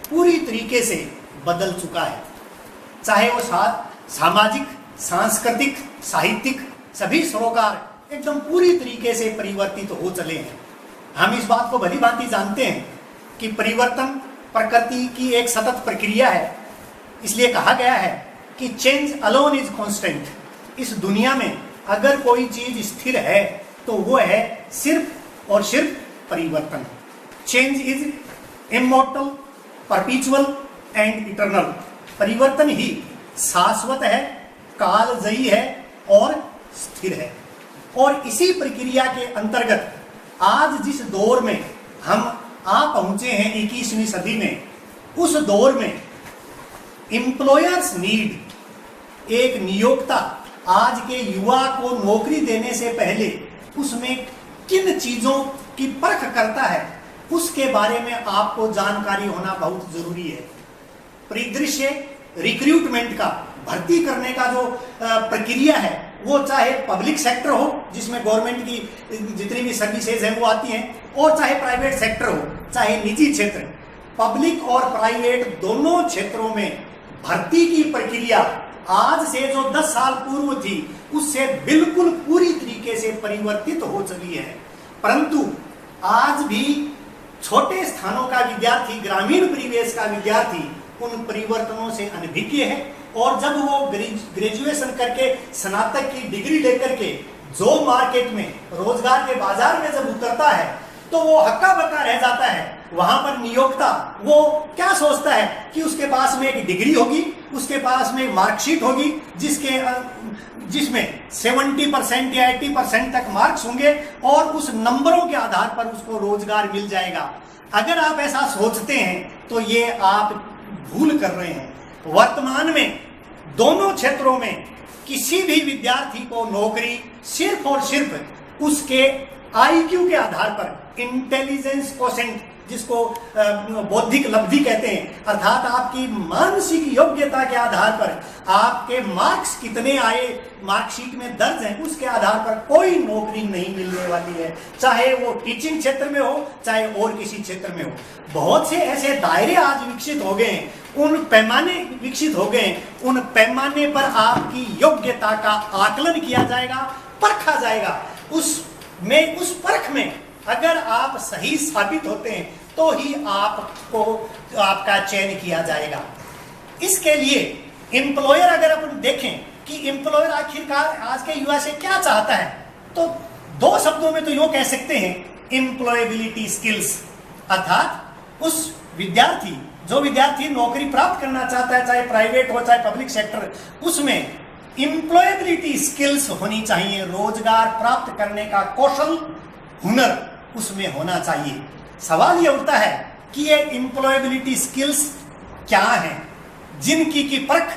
पूरी तरीके से बदल चुका है। चाहे वो सामाजिक, सांस्कृतिक, साहित्यिक सभी सरोकार एकदम पूरी तरीके से परिवर्तित हो चले हैं। हम इस बात को भली भांति जानते हैं कि परिवर्तन प्रकृति की एक सतत प्रक्रिया है। इसलिए कहा गया है कि चेंज अलोन इज कांस्टेंट। इस दुनिया में अगर कोई चीज स्थिर है तो वो है सिर्फ और सिर्फ परिवर्तन। Change is immortal, परपीचुअल and eternal. परिवर्तन ही शाश्वत है, कालजयी है और स्थिर है। और इसी प्रक्रिया के अंतर्गत आज जिस दौर में हम आ पहुंचे हैं 21वीं सदी में, उस दौर में एम्प्लॉयर्स नीड, एक नियोक्ता आज के युवा को नौकरी देने से पहले उसमें किन चीजों की परख करता है, उसके बारे में आपको जानकारी होना बहुत जरूरी है। परिदृश्य रिक्रूटमेंट का, भर्ती करने का जो प्रक्रिया है, वो चाहे पब्लिक सेक्टर हो जिसमें गवर्नमेंट की जितनी भी सर्विसेज हैं वो आती हैं, और चाहे प्राइवेट सेक्टर हो, चाहे निजी क्षेत्र, पब्लिक और प्राइवेट दोनों क्षेत्रों में भर्ती की प्रक्रिया आज से जो 10 साल पूर्व थी उससे बिल्कुल पूरी तरीके से परिवर्तित हो चली है। परंतु आज भी छोटे स्थानों का विद्यार्थी, ग्रामीण परिवेश का विद्यार्थी उन परिवर्तनों से अनभिज्ञ है। और जब वो ग्रेजुएशन करके स्नातक की डिग्री लेकर के जॉब मार्केट में, रोजगार के बाजार में जब उतरता है तो वो हक्का बक्का रह जाता है। वहां पर नियोक्ता वो क्या सोचता है कि उसके पास में एक डिग्री होगी, उसके पास में मार्कशीट होगी जिसमें 70% या 80% तक मार्क्स होंगे और उस नंबरों के आधार पर उसको रोजगार मिल जाएगा। अगर आप ऐसा सोचते हैं तो ये आप भूल कर रहे हैं। वर्तमान में दोनों क्षेत्रों में किसी भी विद्यार्थी को नौकरी सिर्फ और सिर्फ उसके IQ के आधार पर, इंटेलिजेंस कोशेंट जिसको बौद्धिक लब्धि कहते हैं, अर्थात आपकी मानसिक योग्यता के आधार पर आपके मार्क्स कितने आए, मार्कशीट में दर्ज हैं, उसके आधार पर कोई नौकरी नहीं मिलने वाली है। चाहे वो टीचिंग क्षेत्र में हो, चाहे और किसी क्षेत्र में हो। बहुत से ऐसे दायरे आज विकसित हो गए हैं, उन पैमाने विकसित हो गए हैं, उन पैमाने पर आपकी योग्यता का आकलन किया जाएगा, परखा जाएगा। उस परख में अगर आप सही साबित होते हैं तो ही आपको आपका चयन किया जाएगा। इसके लिए एम्प्लॉयर, अगर अपन देखें कि एम्प्लॉयर आखिरकार आज के युवा से क्या चाहता है, तो 2 शब्दों में तो यूं कह सकते हैं, एम्प्लॉयबिलिटी स्किल्स। अर्थात उस विद्यार्थी, जो विद्यार्थी नौकरी प्राप्त करना चाहता है, चाहे प्राइवेट हो चाहे पब्लिक सेक्टर, उसमें एम्प्लॉयबिलिटी स्किल्स होनी चाहिए। रोजगार प्राप्त करने का कौशल, हुनर उसमें होना चाहिए। सवाल यह उठता है कि ये एम्प्लॉयबिलिटी स्किल्स क्या हैं, जिनकी की परख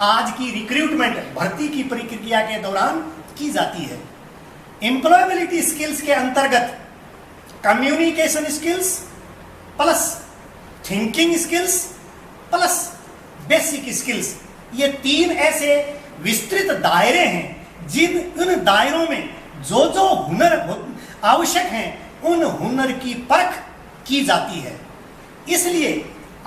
आज की रिक्रूटमेंट, भर्ती की प्रक्रिया के दौरान की जाती है। एम्प्लॉयबिलिटी स्किल्स के अंतर्गत communication skills plus thinking skills plus basic skills, ये 3 ऐसे विस्तृत दायरे हैं उन दायरों में जो जो हुनर आवश्यक हैं उन हुनर की परख की जाती है। इसलिए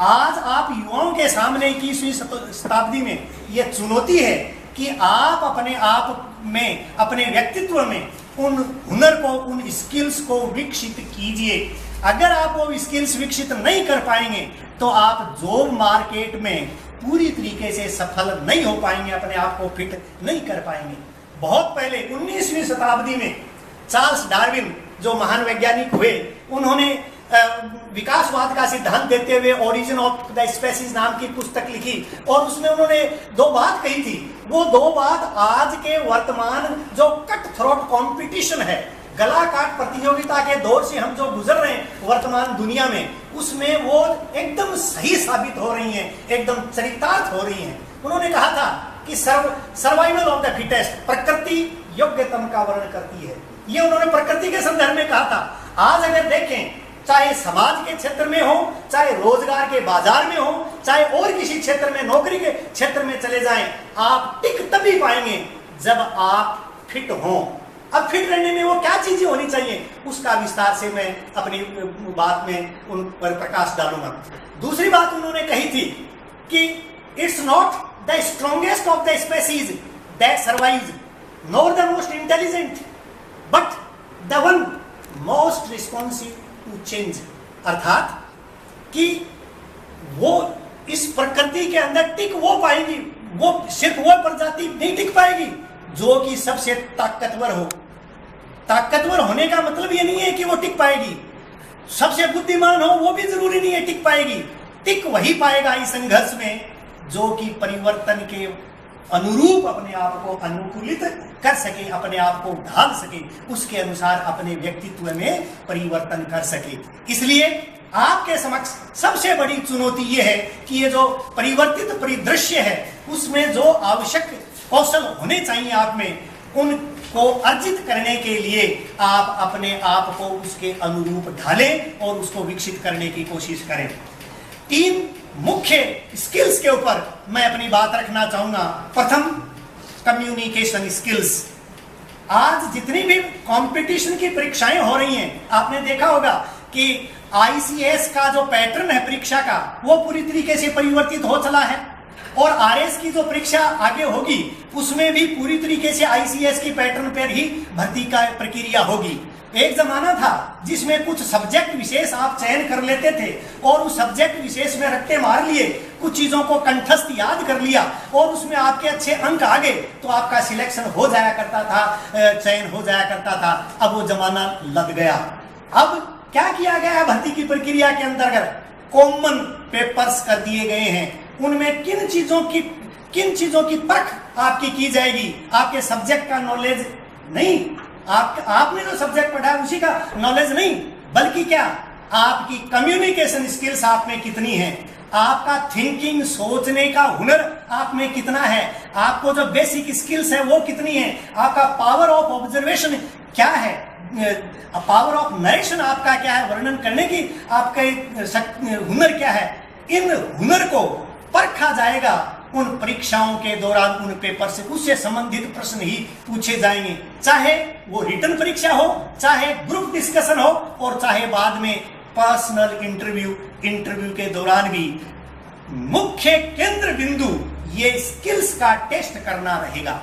आज आप युवाओं के सामने 21वीं शताब्दी में यह चुनौती है कि आप अपने आप में, अपने व्यक्तित्व में उन हुनर को, उन स्किल्स को विकसित कीजिए। अगर आप वो स्किल्स विकसित नहीं कर पाएंगे तो आप जॉब मार्केट में पूरी तरीके से सफल नहीं हो पाएंगे, अपने आप को फिट नहीं कर पाएंगे। बहुत पहले 19वीं शताब्दी में चार्ल्स डार्विन जो महान वैज्ञानिक हुए, उन्होंने विकासवाद का सिद्धांत देते हुए ओरिजिन ऑफ द स्पेसीज नाम की पुस्तक लिखी और उसमें उन्होंने 2 बात कही थी। वो 2 बात आज के वर्तमान जो कट थ्रोट कंपटीशन है, गला काट प्रतियोगिता के दौर से हम जो गुजर रहे हैं वर्तमान दुनिया में, उसमें वो एकदम सही साबित हो रही हैं, एकदम चरितार्थ हो रही हैं। उन्होंने कहा था कि सर्वाइवल ऑफ द फिटेस्ट, प्रकृति योग्यतम का वर्णन करती है। ये उन्होंने प्रकृति के संदर्भ में कहा था। आज अगर देखें, चाहे समाज के क्षेत्र में हो, चाहे रोजगार के बाजार में हो, चाहे और किसी क्षेत्र में, नौकरी के क्षेत्र में चले जाएं, आप टिक तभी पाएंगे जब आप फिट हों। अब फिट रहने में वो क्या चीजें होनी चाहिए, उसका विस्तार से मैं अपनी बात में उन पर प्रकाश डालूंगा। दूसरी बात उन्होंने कही थी कि it's not the strongest of the species that survives nor the most intelligent but the one most responsive to change. अर्थात कि वो इस प्रकृति के अंदर टिक वो पाएगी, वो सिर्फ वो प्रजाति नहीं टिक पाएगी जो कि सबसे ताकतवर हो। ताकतवर होने का मतलब ये नहीं है कि वो टिक पाएगी, सबसे बुद्धिमान हो वो भी जरूरी नहीं है टिक पाएगी। टिक वही पाएगा इस संघर्ष में जो कि परिवर्तन के अनुरूप अपने आप को अनुकूलित कर सके, अपने आप को ढाल सके, उसके अनुसार अपने व्यक्तित्व में परिवर्तन कर सके। इसलिए आपके समक्ष सबसे बड़ी चुनौती यह है कि ये जो परिवर्तित परिदृश्य है उसमें जो आवश्यक कौशल होने चाहिए आप में, उनको अर्जित करने के लिए आप अपने आप को उसके अनुरूप ढालें और उसको विकसित करने की कोशिश करें। 3 मुख्य स्किल्स के ऊपर मैं अपनी बात रखना चाहूंगा। प्रथम, कम्युनिकेशन स्किल्स। आज जितनी भी कंपटीशन की परीक्षाएं हो रही हैं, आपने देखा होगा कि ICS का जो पैटर्न है परीक्षा का वो पूरी तरीके से परिवर्तित हो चला है, और RS की जो परीक्षा आगे होगी उसमें भी पूरी तरीके से ICS की पैटर्न पर ही भर्ती का प्रक्रिया होगी। एक जमाना था जिसमें कुछ सब्जेक्ट विशेष आप चयन कर लेते थे और उस सब्जेक्ट विशेष में रट्टे मार लिए, कुछ चीजों को कंठस्थ याद कर लिया और उसमें आपके अच्छे अंक आ गए तो आपका सिलेक्शन हो जाया करता था, चयन हो जाया करता था। अब वो जमाना लग गया। अब क्या किया गया है भर्ती की प्रक्रिया के अंतर्गत? कॉमन पेपर्स कर दिए गए हैं। उनमें किन चीजों की परख आपकी की जाएगी? आपके सब्जेक्ट का नॉलेज नहीं, आपने जो सब्जेक्ट पढ़ा है उसी का नॉलेज नहीं, बल्कि क्या आपकी कम्युनिकेशन स्किल्स आप में कितनी है, आपका थिंकिंग सोचने का हुनर आप में कितना है, आपको जो बेसिक स्किल्स है वो कितनी है, आपका पावर ऑफ ऑब्जर्वेशन क्या है, पावर ऑफ नरेशन आपका क्या है, वर्णन करने की आपका हुनर क्या है। इन हुनर को परखा जाएगा उन परीक्षाओं के दौरान, उन पेपर से उससे संबंधित प्रश्न ही पूछे जाएंगे, चाहे वो रिटन परीक्षा हो, चाहे ग्रुप डिस्कशन हो, और चाहे बाद में पर्सनल इंटरव्यू के दौरान भी। मुख्य केंद्र बिंदु ये स्किल्स का टेस्ट करना रहेगा।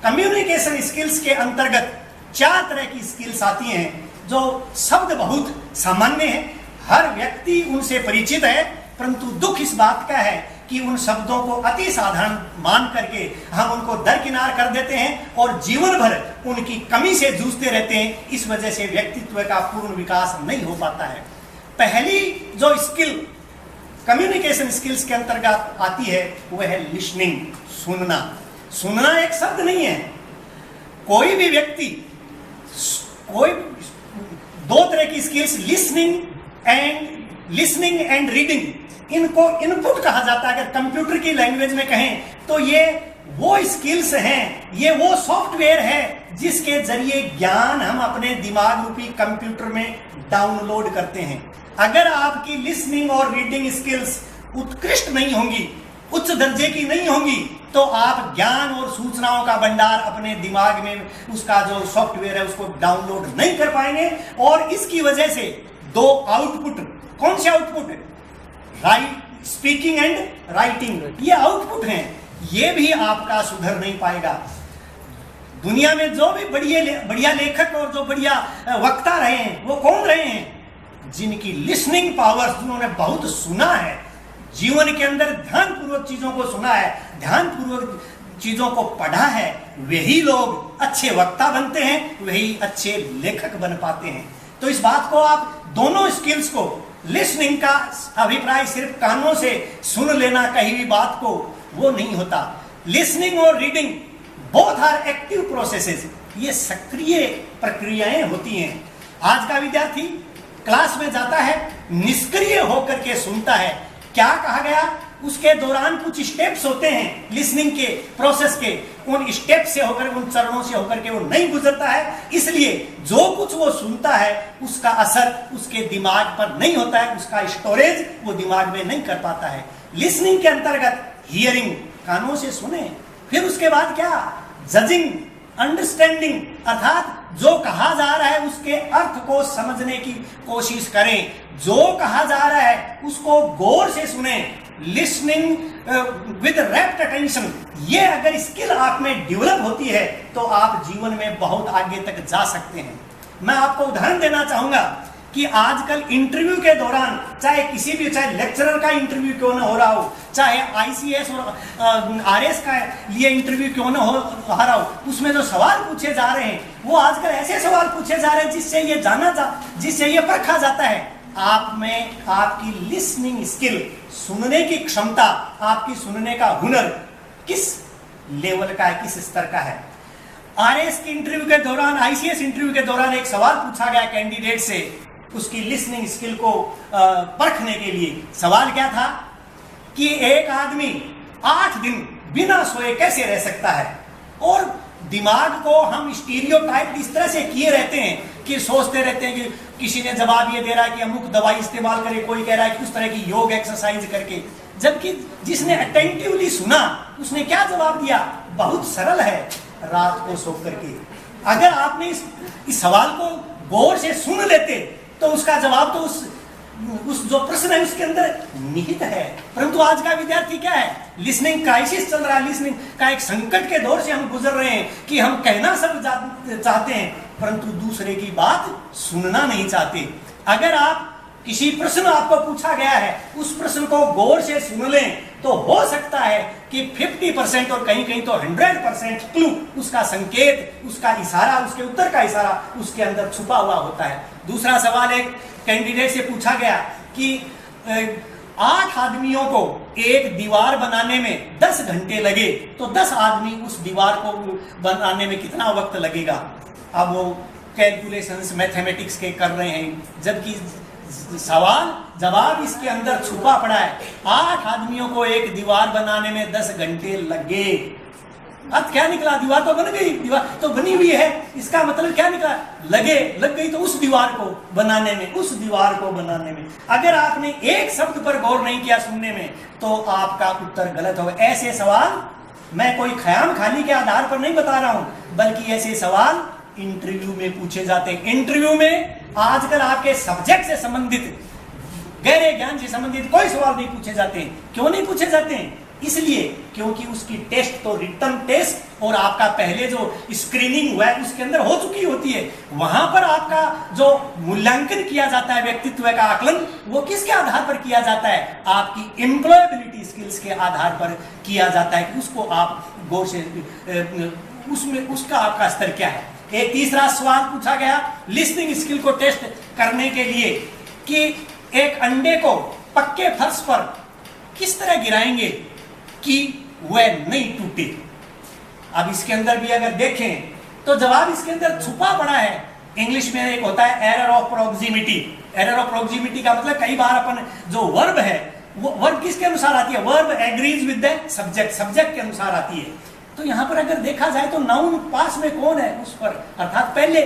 कम्युनिकेशन स्किल्स के अंतर्गत 4 तरह की स्किल्स आती हैं जो शब्द बहुत सामान्य है, हर व्यक्ति उनसे परिचित है, परंतु दुख इस बात का है कि उन शब्दों को अति साधारण मान करके हम उनको दरकिनार कर देते हैं और जीवन भर उनकी कमी से जूझते रहते हैं। इस वजह से व्यक्तित्व का पूर्ण विकास नहीं हो पाता है। पहली जो स्किल कम्युनिकेशन स्किल्स के अंतर्गत आती है वह है लिसनिंग, सुनना। सुनना एक शब्द नहीं है। कोई भी व्यक्ति, कोई 2 तरह की स्किल्स, लिसनिंग एंड रीडिंग, इनको इनपुट कहा जाता है। अगर कंप्यूटर की लैंग्वेज में कहें तो ये वो स्किल्स हैं, ये वो सॉफ्टवेयर है जिसके जरिए ज्ञान हम अपने दिमाग रूपी कंप्यूटर में डाउनलोड करते हैं। अगर आपकी लिसनिंग और रीडिंग स्किल्स उत्कृष्ट नहीं होंगी, उच्च दर्जे की नहीं होंगी, तो आप ज्ञान और सूचनाओं का भंडार अपने दिमाग में, उसका जो सॉफ्टवेयर है उसको डाउनलोड नहीं कर पाएंगे। और इसकी वजह से 2 आउटपुट, कौन से आउटपुट? स्पीकिंग एंड राइटिंग, ये आउटपुट हैं, ये भी आपका सुधर नहीं पाएगा। दुनिया में जो भी बढ़िया लेखक और जो बढ़िया वक्ता रहे हैं वो कौन रहे हैं? जिनकी लिसनिंग पावर्स, जिन्होंने बहुत सुना है, जीवन के अंदर ध्यानपूर्वक चीजों को सुना है, ध्यानपूर्वक चीजों को पढ़ा है, वही लोग अच्छे वक्ता बनते हैं, वही अच्छे लेखक बन पाते हैं। तो इस बात को आप दोनों स्किल्स को, लिसनिंग का अभिप्राय सिर्फ कानों से सुन लेना कहीं भी बात को, वो नहीं होता। लिसनिंग और reading both are active processes, ये सक्रिय प्रक्रियाएं होती हैं। आज का विद्यार्थी क्लास में जाता है, निष्क्रिय होकर के सुनता है, क्या कहा गया उसके दौरान कुछ स्टेप्स होते हैं लिसनिंग के प्रोसेस के, उन स्टेप से होकर, उन चरणों से होकर के वो नहीं गुजरता है। इसलिए जो कुछ वो सुनता है उसका असर उसके दिमाग पर नहीं होता है, उसका स्टोरेज वो दिमाग में नहीं कर पाता है। लिसनिंग के अंतर्गत हियरिंग, कानों से सुने, फिर उसके बाद क्या, जजिंग, अंडरस्टैंडिंग, अर्थात जो कहा जा रहा है उसके अर्थ को समझने की कोशिश करें, जो कहा जा रहा है उसको गौर से सुने, लिसनिंग विद रैप्ट अटेंशन। ये अगर स्किल आप में डेवलप होती है तो आप जीवन में बहुत आगे तक जा सकते हैं। मैं आपको उदाहरण देना चाहूंगा कि आजकल इंटरव्यू के दौरान, चाहे किसी भी, चाहे लेक्चरर का इंटरव्यू क्यों ना हो रहा हो, चाहे आईसीएस और आरएस का लिए इंटरव्यू क्यों ना हो रहा हो, उसमें जो सवाल पूछे जा रहे हैं वो आजकल ऐसे सवाल पूछे जा रहे हैं जिससे ये परखा जाता है आप में आपकी लिसनिंग स्किल, सुनने की क्षमता, आपकी सुनने का हुनर किस लेवल का है, किस स्तर का है। आरएस के इंटरव्यू के दौरान, आईसीएस इंटरव्यू के दौरान एक सवाल पूछा गया कैंडिडेट से उसकी लिसनिंग स्किल को परखने के लिए। सवाल क्या था कि एक आदमी 8 दिन बिना सोए कैसे रह सकता है। और दिमाग को हम स्टीरियोटाइप इस तरह से किए रहते हैं कि सोचते रहते हैं कि किसी ने जवाब ये दे रहा है कि अमुक दवाई इस्तेमाल करे, कोई कह रहा है कि उस तरह की योग एक्सरसाइज करके, जबकि जिसने अटेंटिवली सुना उसने क्या जवाब दिया, बहुत सरल है, रात को सो करके। अगर आपने इस सवाल को गौर से सुन लेते तो उसका जवाब तो उस जो प्रश्न है उसके अंदर निहित है। परंतु आज का विद्यार्थी क्या है, लिसनिंग क्राइसिस चल रहा है, लिसनिंग का एक संकट के दौर से हम गुजर रहे हैं कि हम कहना सब चाहते हैं परंतु दूसरे की बात सुनना नहीं चाहते। अगर आप किसी प्रश्न आपको पूछा गया है उस प्रश्न को गौर से सुन लें तो हो सकता है कि 50% और कहीं कहीं तो 100% क्लू, उसका संकेत, उसका इशारा, उसके उत्तर का इशारा उसके अंदर छुपा हुआ होता है। दूसरा सवाल एक कैंडिडेट से पूछा गया कि 8 आदमियों को एक दीवार बनाने में 10 घंटे लगे तो 10 आदमी उस दीवार को बनाने में कितना वक्त लगेगा। अब वो कैलकुलेशंस मैथमेटिक्स के कर रहे हैं, जबकि सवाल जवाब इसके अंदर छुपा पड़ा है। 8 आदमियों को एक दीवार बनाने में 10 घंटे लगे। अब क्या निकला, दीवार तो बन गई, दीवार तो बनी हुई है, इसका मतलब क्या निकला, लग गई तो उस दीवार को बनाने में, अगर आपने एक शब्द पर गौर नहीं किया सुनने में तो आपका उत्तर गलत होगा। ऐसे सवाल मैं कोई ख्याम खाली के आधार पर नहीं बता रहा हूं, बल्कि ऐसे सवाल इंटरव्यू में पूछे जाते हैं। इंटरव्यू में आजकल आपके सब्जेक्ट से संबंधित, गहरे ज्ञान से संबंधित कोई सवाल नहीं पूछे जाते हैं। क्यों नहीं पूछे जाते हैं? इसलिए क्योंकि उसकी टेस्ट तो रिटन टेस्ट और आपका पहले जो स्क्रीनिंग हुआ है उसके अंदर हो चुकी होती है। वहां पर आपका जो मूल्यांकन किया जाता है, व्यक्तित्व का आकलन, वो किसके आधार पर किया जाता है, आपकी एम्प्लॉयबिलिटी स्किल्स के आधार पर किया जाता है कि उसको आप गौर से उसमें उसका आपका स्तर क्या है। एक तीसरा सवाल पूछा गया लिसनिंग स्किल को टेस्ट करने के लिए कि एक अंडे को पक्के फर्श पर किस तरह गिराएंगे कि वह नहीं टूटे। अब इसके अंदर भी अगर देखें तो जवाब इसके अंदर छुपा पड़ा है। इंग्लिश में एक होता है error of proximity. Error of proximity का मतलब कई बार अपन जो वर्ब है वो वर्ब किसके अनुसार आती है, verb agrees with the subject, subject के अनुसार आती है। तो यहां पर अगर देखा जाए तो नाउन पास में कौन है उस पर, अर्थात पहले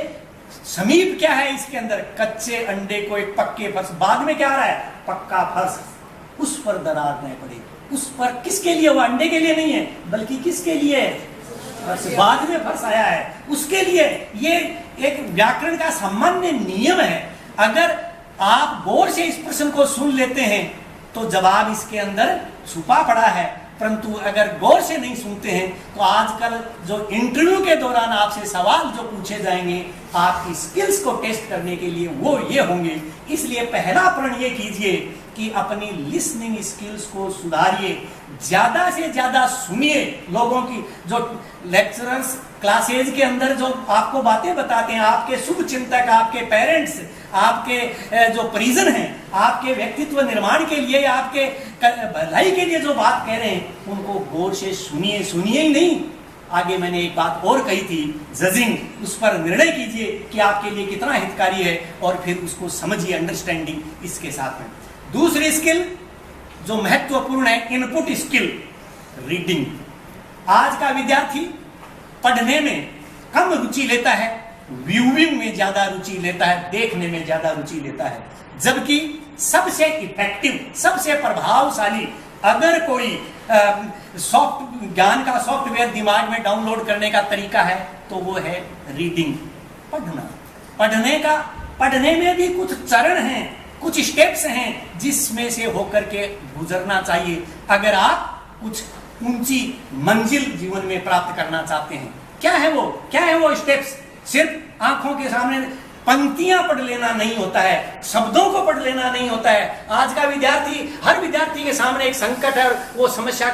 समीप क्या है इसके अंदर, कच्चे अंडे को एक पक्के फर्श, बाद में क्या आ रहा है, पक्का फर्श, उस पर दरार नहीं पड़ेगी। उस पर किसके लिए, वो अंडे के लिए नहीं है बल्कि किसके लिए, बाद में फर्श आया है उसके लिए। ये एक व्याकरण का सामान्य नियम है। अगर आप गौर से इस प्रश्न को सुन लेते हैं तो जवाब इसके अंदर छुपा पड़ा है, परंतु अगर गौर से नहीं सुनते हैं तो आजकल जो इंटरव्यू के दौरान आपसे सवाल जो पूछे जाएंगे आपकी स्किल्स को टेस्ट करने के लिए वो ये होंगे। इसलिए पहला प्रण ये कीजिए कि अपनी लिसनिंग स्किल्स को सुधारिए, ज्यादा से ज्यादा सुनिए। लोगों की जो लेक्चरर्स क्लासेज के अंदर जो आपको बातें बताते हैं, आपके शुभ चिंतक, आपके पेरेंट्स, आपके जो परिजन हैं, आपके व्यक्तित्व निर्माण के लिए, आपके भलाई के लिए जो बात कह रहे हैं उनको गौर से सुनिए। सुनिए ही नहीं, आगे मैंने एक बात और कही थी, जजिंग, उस पर निर्णय कीजिए कि आपके लिए कितना हितकारी है और फिर उसको समझिए, अंडरस्टैंडिंग इसके साथ में। दूसरी स्किल जो महत्वपूर्ण है, इनपुट स्किल, रीडिंग। आज का विद्यार्थी पढ़ने में कम रुचि लेता है, व्यूइंग में ज्यादा रुचि लेता है, देखने में ज्यादा रुचि लेता है। जबकि सबसे इफेक्टिव, सबसे प्रभावशाली अगर कोई ज्ञान का सॉफ्टवेयर दिमाग में डाउनलोड करने का तरीका है तो वो है रीडिंग। पढ़ना। पढ़ने में भी कुछ चरण हैं, कुछ स्टेप्स हैं जिसमें से होकर के गुजरना चाहिए अगर आप कुछ ऊंची मंजिल जीवन में प्राप्त करना चाहते हैं। क्या है वो स्टेप्स? सिर्फ आंखों के सामने पंक्तियां पढ़ लेना नहीं होता है, शब्दों को पढ़ लेना नहीं होता है। आज का विद्यार्थी, हर विद्यार्थी के सामने एक संकट है और वो समस्या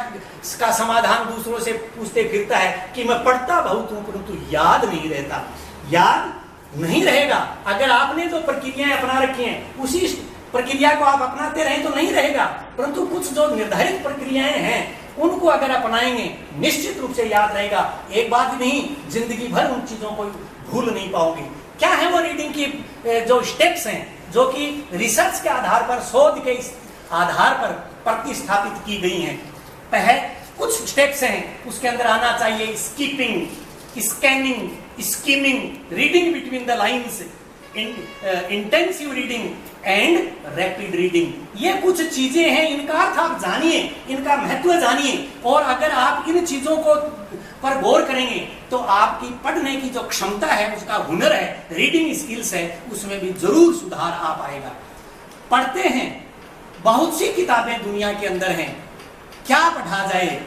का समाधान दूसरों से पूछते फिरता है कि मैं पढ़ता बहुत हूं परंतु याद नहीं रहता। याद नहीं रहेगा। अगर आपने जो प्रक्रियाएं अपना रखी हैं उसी प्रक्रिया को आप अपनाते रहें तो नहीं रहेगा, परंतु कुछ जो निर्धारित प्रक्रियाएं हैं उनको अगर अपनाएंगे निश्चित रूप से याद रहेगा। एक बात नहीं, जिंदगी भर उन चीजों को भूल नहीं पाओगे। क्या है वो रीडिंग की जो स्टेप्स हैं जो कि रिसर्च के आधार पर, शोध के आधार पर प्रतिस्थापित की गई हैं। पहले कुछ स्टेप्स हैं उसके अंदर आना चाहिए skipping, scanning, skimming, reading between the lines, intensive reading and rapid reading. ये कुछ चीजें हैं, इनका अर्थ आप जानिए, इनका महत्व जानिए और अगर आप इन चीजों को पर गौर करेंगे तो आपकी पढ़ने की जो क्षमता है, उसका हुनर है, रीडिंग स्किल्स है, उसमें भी जरूर सुधार आ पाएगा। पढ़ते हैं, बहुत सी किताबें दुनिया के अंदर हैं, क्या पढ़ा जाए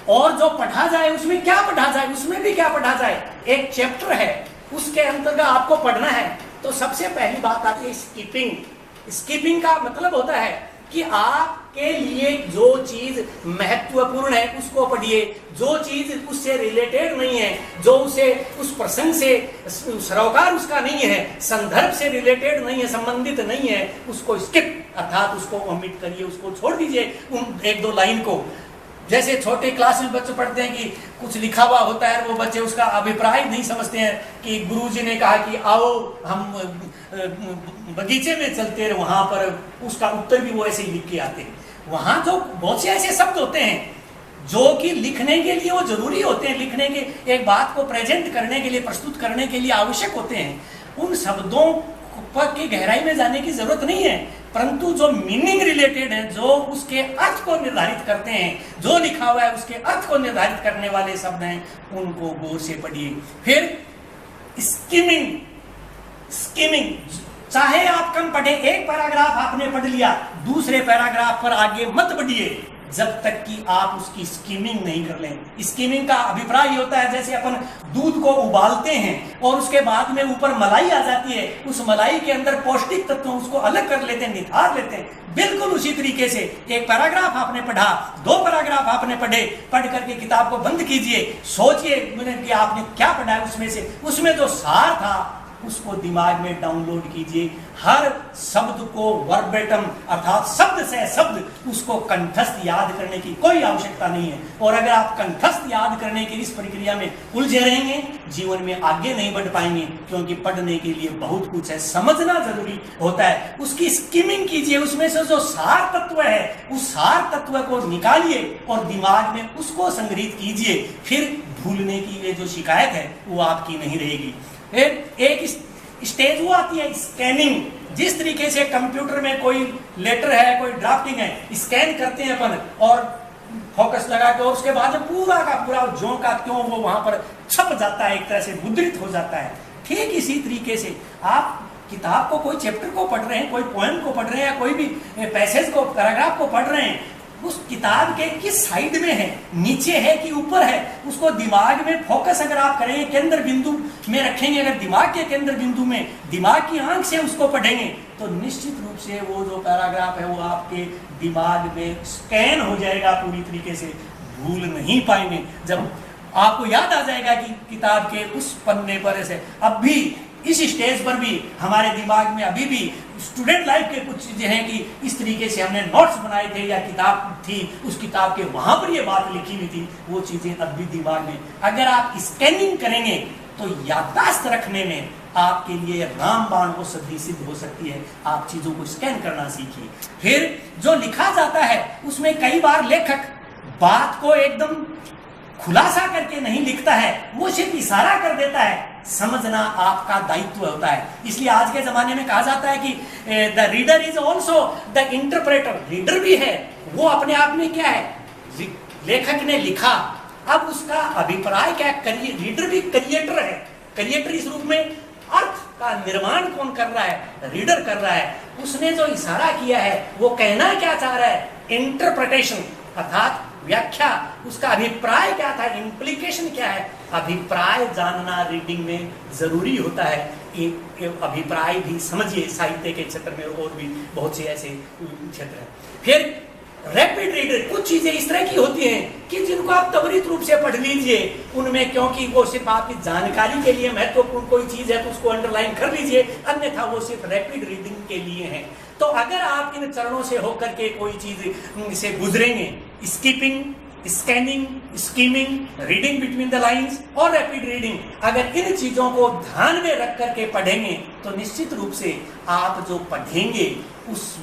और जो पढ़ा जाए उसमें क्या पढ़ा जाए, उसमें भी क्या पढ़ा जाए। एक चैप्टर है उसके अंतर्गत आपको पढ़ना है तो सबसे पहली बात आती है स्किपिंग। स्किपिंग का मतलब होता है कि आपके लिए जो चीज महत्वपूर्ण है उसको पढ़िए, जो चीज उससे रिलेटेड नहीं है, जो उसे उस प्रसंग से सरोकार उसका नहीं है, संदर्भ से रिलेटेड नहीं है, संबंधित नहीं है, उसको स्किप अर्थात उसको ओमिट करिए, उसको छोड़ दीजिए उन एक दो लाइन को। जैसे छोटे क्लास में बच्चे पढ़ते हैं कि कुछ लिखा हुआ होता है, वो बच्चे उसका अभिप्राय नहीं समझते हैं कि गुरुजी ने कहा कि आओ हम बगीचे में चलते रहे, वहां पर उसका उत्तर भी वो ऐसे ही लिख के आते हैं। वहां तो बहुत से ऐसे शब्द होते हैं जो कि लिखने के लिए वो जरूरी होते हैं, लिखने के एक बात को प्रेजेंट करने के लिए, प्रस्तुत करने के लिए आवश्यक होते हैं। उन शब्दों की गहराई में जाने की जरूरत नहीं है, परंतु जो मीनिंग रिलेटेड है, जो उसके अर्थ को निर्धारित करते हैं, जो लिखा हुआ है उसके अर्थ को निर्धारित करने वाले शब्द हैं, उनको गौर से पढ़िए। फिर स्किमिंग, चाहे आप कम पढ़े, एक पैराग्राफ आपने पढ़ लिया, दूसरे पैराग्राफ पर आगे मत बढ़िए जब तक कि आप उसकी स्किमिंग नहीं कर लें। स्किमिंग का अभिप्राय होता है जैसे अपन दूध को उबालते हैं और उसके बाद में ऊपर मलाई आ जाती है, उस मलाई के अंदर पौष्टिक तत्व उसको अलग कर लेते हैं, निथार लेते हैं। बिल्कुल उसी तरीके से एक पैराग्राफ आपने पढ़ा, दो पैराग्राफ आपने पढ़े, पढ़ करके किताब को बंद कीजिए, सोचिए कि आपने क्या पढ़ा है उसमें से, उसमें जो सार था उसको दिमाग में डाउनलोड कीजिए। हर शब्द को वर्बेटम अर्थात शब्द से शब्द उसको कंठस्थ याद करने की कोई आवश्यकता नहीं है। और अगर आप कंठस्थ याद करने की इस प्रक्रिया में उलझे रहेंगे, जीवन में आगे नहीं बढ़ पाएंगे, क्योंकि पढ़ने के लिए बहुत कुछ है, समझना जरूरी होता है। उसकी स्किमिंग कीजिए, उसमें से जो सार तत्व है उस सार तत्व को निकालिए और दिमाग में उसको संग्रहित कीजिए। फिर भूलने की ये जो शिकायत है वो आपकी नहीं रहेगी। एक स्टेज वो आती है स्कैनिंग। जिस तरीके से कंप्यूटर में कोई लेटर है, कोई ड्राफ्टिंग है, स्कैन करते हैं अपन और फोकस लगा के, और उसके बाद पूरा का पूरा जो का त्यों वो वहां पर छप जाता है, एक तरह से मुद्रित हो जाता है। ठीक इसी तरीके से आप किताब को, कोई चैप्टर को पढ़ रहे हैं, कोई पोएम को पढ़ रहे हैं या कोई भी पैसेज को, पैराग्राफ को पढ़ रहे हैं, उस किताब के किस साइड में है, नीचे है कि ऊपर है, उसको दिमाग में फोकस अगर आप करेंगे, केंद्र बिंदु में रखेंगे, अगर दिमाग के केंद्र बिंदु में दिमाग की आंख से उसको पढ़ेंगे तो निश्चित रूप से वो जो पैराग्राफ है वो आपके दिमाग में स्कैन हो जाएगा, पूरी तरीके से भूल नहीं पाएंगे। जब आपको याद आ जाएगा कि किताब के उस पन्ने पर ऐसे, अब भी इस स्टेज पर भी हमारे दिमाग में अभी भी स्टूडेंट लाइफ के कुछ चीजें हैं कि इस तरीके से हमने नोट्स बनाए थे या किताब थी, उस किताब के वहां पर ये बात लिखी हुई थी, वो चीजें अब भी दिमाग में। अगर आप स्कैनिंग करेंगे तो याददाश्त रखने में आपके लिए रामबाण औषधि सिद्ध हो सकती है। आप चीजों को स्कैन करना सीखिए। फिर जो लिखा जाता है उसमें कई बार लेखक बात को एकदम खुलासा करके नहीं लिखता है, वो सिर्फ इशारा कर देता है। समझना आपका दायित्व होता है। इसलिए आज के जमाने में कहा जाता है कि the reader is also the interpreter. Reader भी है, वो अपने आप में क्या है, लेखक ने लिखा, अब उसका अभिप्राय क्या है, रीडर भी क्रिएटर है। क्रिएटर इस रूप में अर्थ का निर्माण कौन कर रहा है? रीडर कर रहा है। उसने जो इशारा किया है वो कहना क्या चाह रहा है? इंटरप्रिटेशन अर्थात व्याख्या, उसका अभिप्राय क्या था, इंप्लीकेशन क्या है? अभिप्राय जानना रीडिंग में जरूरी होता है। एक अभिप्राय भी समझिए, साहित्य के क्षेत्र में और भी बहुत से ऐसे क्षेत्र हैं। फिर रैपिड रीडर, कुछ चीजें इस तरह की होती हैं कि जिनको आप त्वरित रूप से पढ़ लीजिए, उनमें क्योंकि वो सिर्फ आपकी जानकारी के लिए महत्वपूर्ण कोई चीज है तो उसको अंडरलाइन कर लीजिए, अन्यथा वो सिर्फ रैपिड रीडिंग के लिए है। तो अगर आप इन चरणों से होकर के कोई चीज से गुजरेंगे, skipping, scanning, skimming, reading between the lines और रैपिड रीडिंग, अगर इन चीजों को ध्यान में रख करके पढ़ेंगे तो निश्चित रूप से आप जो पढ़ेंगे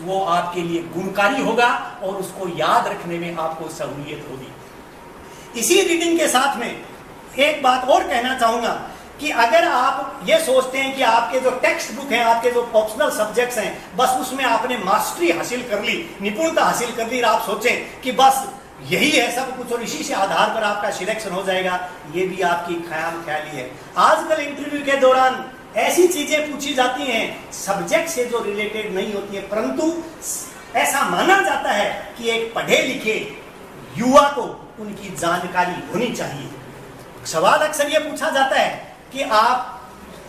वो आपके लिए गुणकारी होगा और उसको याद रखने में आपको सहूलियत होगी। इसी रीडिंग के साथ में एक बात और कहना चाहूंगा कि अगर आप ये सोचते हैं कि आपके जो टेक्स्ट बुक हैं, आपके जो ऑप्शनल सब्जेक्ट्स हैं, बस उसमें आपने मास्टरी हासिल कर ली, निपुणता हासिल कर ली, और आप सोचें कि बस यही है सब कुछ और इसी से आधार पर आपका सिलेक्शन हो जाएगा, ये भी आपकी ख्याली है। आजकल इंटरव्यू के दौरान ऐसी चीजें पूछी जाती हैं सब्जेक्ट से जो रिलेटेड नहीं होती है, परंतु ऐसा माना जाता है कि एक पढ़े लिखे युवा को उनकी जानकारी होनी चाहिए। सवाल अक्सर यह पूछा जाता है कि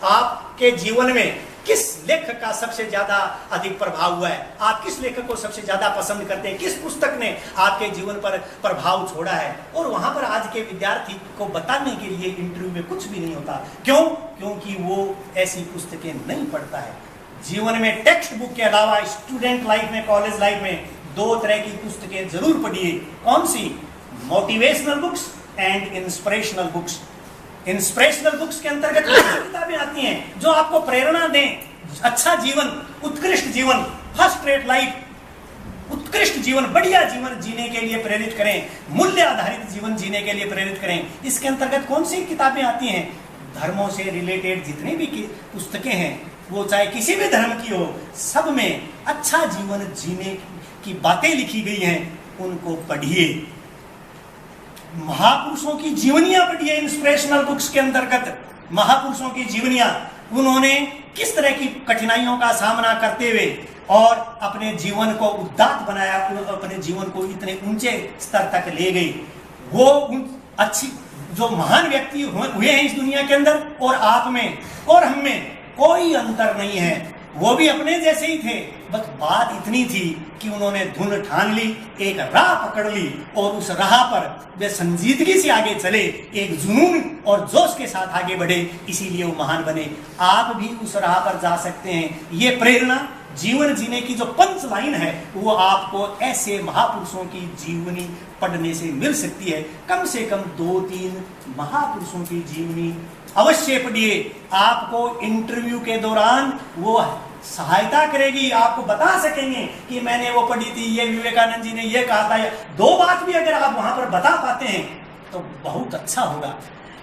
आपके जीवन में किस लेखक का सबसे ज्यादा अधिक प्रभाव हुआ है, आप किस लेखक को सबसे ज्यादा पसंद करते हैं, किस पुस्तक ने आपके जीवन पर प्रभाव छोड़ा है। और वहां पर आज के विद्यार्थी को बताने के लिए इंटरव्यू में कुछ भी नहीं होता। क्यों? क्योंकि वो ऐसी पुस्तकें नहीं पढ़ता है। जीवन में टेक्स्ट बुक के अलावा स्टूडेंट लाइफ में, कॉलेज लाइफ में 2 तरह की पुस्तकें जरूर पढ़िए। कौन सी? Motivational books and inspirational books. Inspirational books के अंतर्गत किताबें आती हैं जो आपको प्रेरणा दें, अच्छा जीवन, उत्कृष्ट जीवन, फर्स्ट रेट लाइफ, उत्कृष्ट जीवन, बढ़िया जीवन जीने के लिए प्रेरित करें, मूल्य आधारित जीवन जीने के लिए प्रेरित करें। इसके अंतर्गत कौन सी किताबें आती हैं? धर्मों से रिलेटेड जितनी भी पुस्तकें हैं, वो चाहे किसी भी धर्म की हो, सब में अच्छा जीवन जीने की बातें लिखी गई हैं, उनको पढ़िए। महापुरुषों की जीवनियां पढ़िए। इंस्पिरेशनल बुक्स के अंतर्गत महापुरुषों की जीवनियां, उन्होंने किस तरह की कठिनाइयों का सामना करते हुए और अपने जीवन को उदात्त बनाया, अपने जीवन को इतने ऊंचे स्तर तक ले गए। वो अच्छी जो महान व्यक्ति हुए हैं इस दुनिया के अंदर, और आप में और हम में कोई अंतर नहीं है। वो भी अपने जैसे ही थे, बस बात इतनी थी कि उन्होंने धुन ठान ली, एक राह पकड़ ली और उस राह पर वे संजीदगी से आगे चले, एक जुनून और जोश के साथ आगे बढ़े, इसीलिए वो महान बने। आप भी उस राह पर जा सकते हैं। ये प्रेरणा जीवन जीने की जो पंच लाइन है वो आपको ऐसे महापुरुषों की जीवनी पढ़ने से मिल सकती है। कम से कम 2-3 महापुरुषों की जीवनी अवश्य पढ़िए। आपको इंटरव्यू के दौरान वो सहायता करेगी, आपको बता सकेंगे कि मैंने वो पढ़ी थी, ये विवेकानंद जी ने ये कहा था। 2 बात भी अगर आप वहां पर बता पाते हैं तो बहुत अच्छा होगा।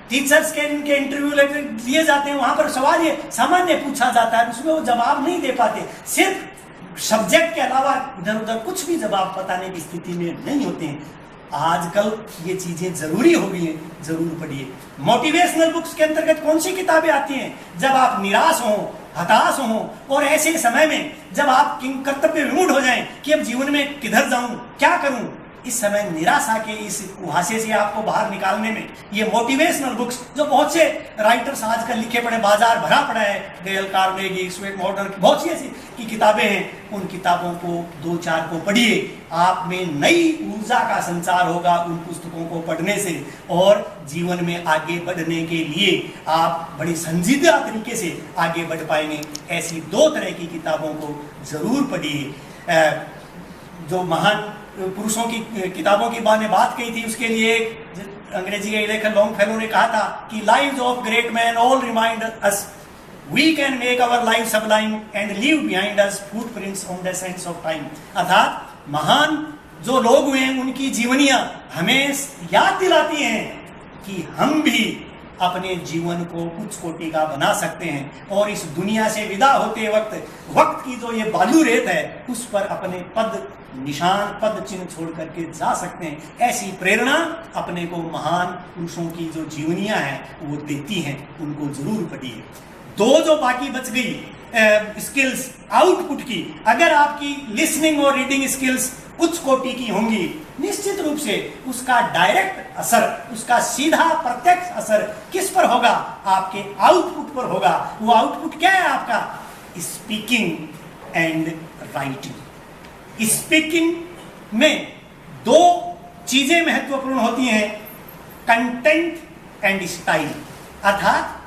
टीचर्स के इनके इंटरव्यू लिए जाते हैं, वहां पर सवाल ये सामान्य पूछा जाता है, उसमें वो जवाब नहीं दे पाते, सिर्फ सब्जेक्ट के अलावा इधर उधर कुछ भी जवाब बताने की स्थिति में नहीं होते हैं। आजकल ये चीजें जरूरी हो गई हैं, जरूर पढ़िए। मोटिवेशनल बुक्स के अंतर्गत कौन सी किताबें आती हैं? जब आप निराश हो, हताश हो और ऐसे समय में जब आप कर्तव्य विमूढ़ हो जाएं कि अब जीवन में किधर जाऊं, क्या करूं, इस समय निराशा के इस कुहासे से आपको बाहर निकालने में ये मोटिवेशनल बुक्स, जो बहुत से राइटर्स आजकल लिखे पड़े, बाजार भरा पड़ा है, डेल कार्नेगी, स्वेट मॉर्डन की बहुत सी ऐसी की किताबें हैं, उन किताबों को 2-4 को पढ़िए। आप में नई ऊर्जा का संचार होगा उन पुस्तकों को पढ़ने से, और जीवन में आगे बढ़ने के लिए आप बड़ी संजीदा तरीके से आगे बढ़ पाएंगे। ऐसी 2 तरह की किताबों को जरूर पढ़िए। जो महान पुरुषों की किताबों की बात कही थी, उसके लिए अंग्रेजी के लेखक लॉन्गफेलो ने कहा था कि lives of great man all remind us we can make our life sublime and leave behind us footprints on the sands of time. अर्थात महान जो लोग हुए हैं उनकी जीवनियां हमें याद दिलाती हैं कि हम भी अपने जीवन को उच्च कोटि का बना सकते हैं और इस दुनिया से विदा होते वक्त की जो ये बालू रेत है उस पर अपने पद निशान, पद चिन्ह छोड़ करके जा सकते हैं। ऐसी प्रेरणा अपने को महान पुरुषों की जो जीवनियां हैं वो देती हैं, उनको जरूर पढ़िए। दो जो बाकी बच गई स्किल्स आउटपुट की, अगर आपकी लिसनिंग और रीडिंग स्किल्स उच्च कोटि की होंगी, निश्चित रूप से उसका डायरेक्ट असर, उसका सीधा प्रत्यक्ष असर किस पर होगा? आपके आउटपुट पर होगा। वो आउटपुट क्या है आपका? Speaking and writing. स्पीकिंग में दो चीजें महत्वपूर्ण होती हैं, कंटेंट एंड स्टाइल। अर्थात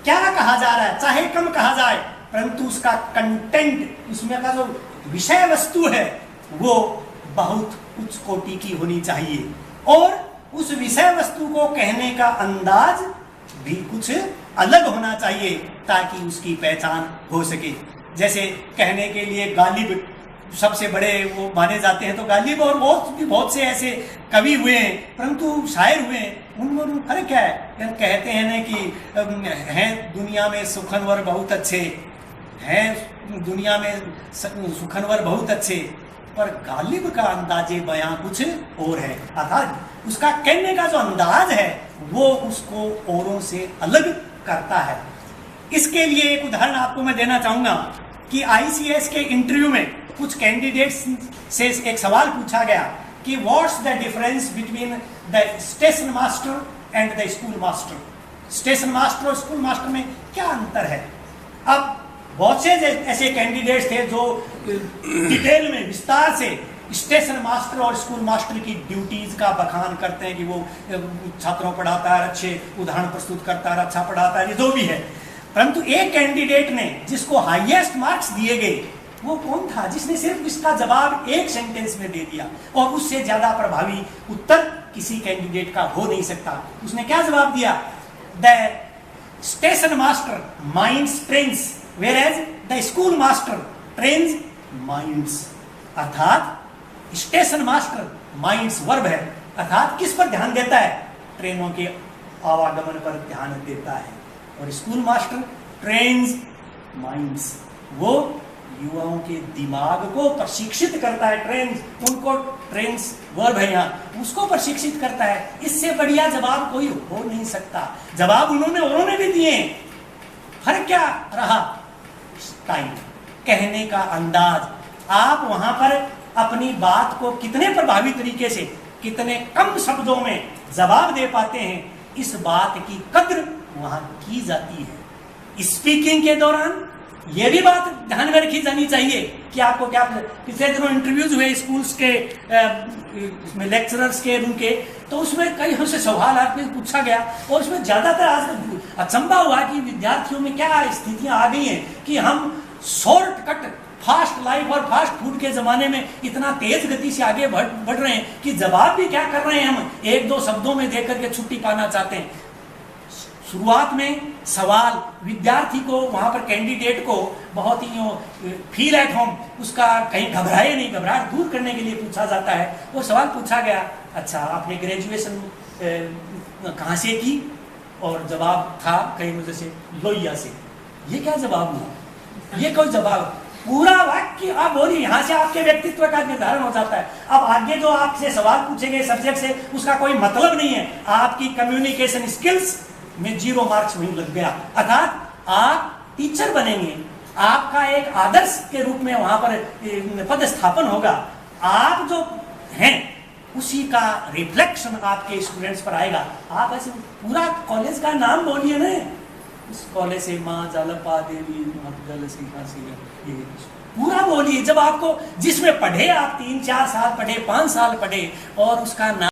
क्या कहा जा रहा है, चाहे कम कहा जाए, परंतु उसका कंटेंट, उसमें का जो विषय वस्तु है वो बहुत उच्च कोटि की होनी चाहिए, और उस विषय वस्तु को कहने का अंदाज भी कुछ अलग होना चाहिए ताकि उसकी पहचान हो सके। जैसे कहने के लिए गालिब सबसे बड़े वो माने जाते हैं, तो गालिब और बहुत से ऐसे कवि हुए हैं, परंतु शायर हुए हैं, उनमें फर्क क्या है? कहते हैं ना कि हैं दुनिया में सुखनवर बहुत अच्छे, हैं दुनिया में सुखनवर बहुत अच्छे, पर गालिब का अंदाजे बयां कुछ और है। अर्थात उसका कहने का जो अंदाज है वो उसको औरों से अलग करता है। इसके लिए एक उदाहरण आपको मैं देना चाहूंगा कि आईसीएस के इंटरव्यू में कुछ कैंडिडेट्स से एक सवाल पूछा गया कि what's the difference between the station master and the school master. Station master और स्कूल मास्टर में क्या अंतर है? अब बहुत से ऐसे कैंडिडेट्स थे जो डिटेल में विस्तार से स्टेशन मास्टर और स्कूल मास्टर की ड्यूटीज का बखान करते हैं कि वो छात्रों पढ़ाता है, अच्छे उदाहरण प्रस्तुत करता है, अच्छा पढ़ाता है, ये जो भी है। परंतु एक कैंडिडेट ने जिसको हाईएस्ट मार्क्स दिए गए, वो कौन था? जिसने सिर्फ इसका जवाब एक सेंटेंस में दे दिया, और उससे ज्यादा प्रभावी उत्तर किसी कैंडिडेट का हो नहीं सकता। उसने क्या जवाब दिया? The station master minds trains whereas the school master trains minds। अर्थात स्टेशन मास्टर माइंड्स वर्ब है, अर्थात किस पर ध्यान देता है? ट्रेनों के आवागमन पर ध्यान देता है, और स्कूल मास्टर ट्रेन्स माइंड्स, वो युवाओं के दिमाग को प्रशिक्षित करता है। ट्रेन्स, उनको ट्रेन्स वर्ब है यहाँ, उसको प्रशिक्षित करता है। इससे बढ़िया जवाब कोई हो नहीं सकता। जवाब उन्होंने भी दिए, फर्क क्या रहा? स्टाइल, कहने का अंदाज। आप वहां पर अपनी बात को कितने प्रभावी तरीके से, कितने कम शब्दों में जवाब दे पाते हैं, इस बात की कद्र वहां की जाती है। स्पीकिंग के दौरान यह भी बात ध्यान में रखी जानी चाहिए कि आपको क्या, पिछले दिनों इंटरव्यूज हुए स्कूल्स के लेक्चरर्स के उनके, तो उसमें कई हमसे सवाल आपने पूछा गया, और उसमें ज्यादातर आज अचंभा हुआ कि विद्यार्थियों में क्या स्थितियां आ गई हैं कि हम शॉर्टकट, फास्ट लाइफ और फास्ट फूड के जमाने में इतना तेज गति से आगे बढ़ रहे हैं कि जवाब भी क्या कर रहे हैं, हम एक दो शब्दों में देकर के छुट्टी पाना चाहते हैं। शुरुआत में सवाल विद्यार्थी को, वहां पर कैंडिडेट को बहुत ही फील एट होम, उसका कहीं घबराए नहीं, घबराहट दूर करने के लिए पूछा जाता है। वो सवाल पूछा गया, अच्छा आपने ग्रेजुएशन कहाँ से की? और जवाब था कहीं मुझे से लोहिया से। ये क्या जवाब हुआ? ये कोई जवाब? पूरा वाक्य आप बोलिए, यहाँ से आपके व्यक्तित्व का निर्धारण हो जाता है। अब आगे जो आपसे सवाल पूछे गए सब्जेक्ट से उसका कोई मतलब नहीं है, आपकी कम्युनिकेशन स्किल्स में 0 मार्क्स वहीं लग गया। अर्थात आप टीचर बनेंगे, आपका एक आदर्श के रूप में वहां पर पदस्थापन होगा, आप जो हैं उसी का रिफ्लेक्शन आपके स्टूडेंट्स पर आएगा। आप ऐसे पूरा कॉलेज का नाम बोलिए ना, इस कॉलेज से माँ जालपा देवी पूरा बोलिए। जब आपको, जिसमें पढ़े आप 3-4 साल पढ़े, 5 साल पढ़े, और उसका नाम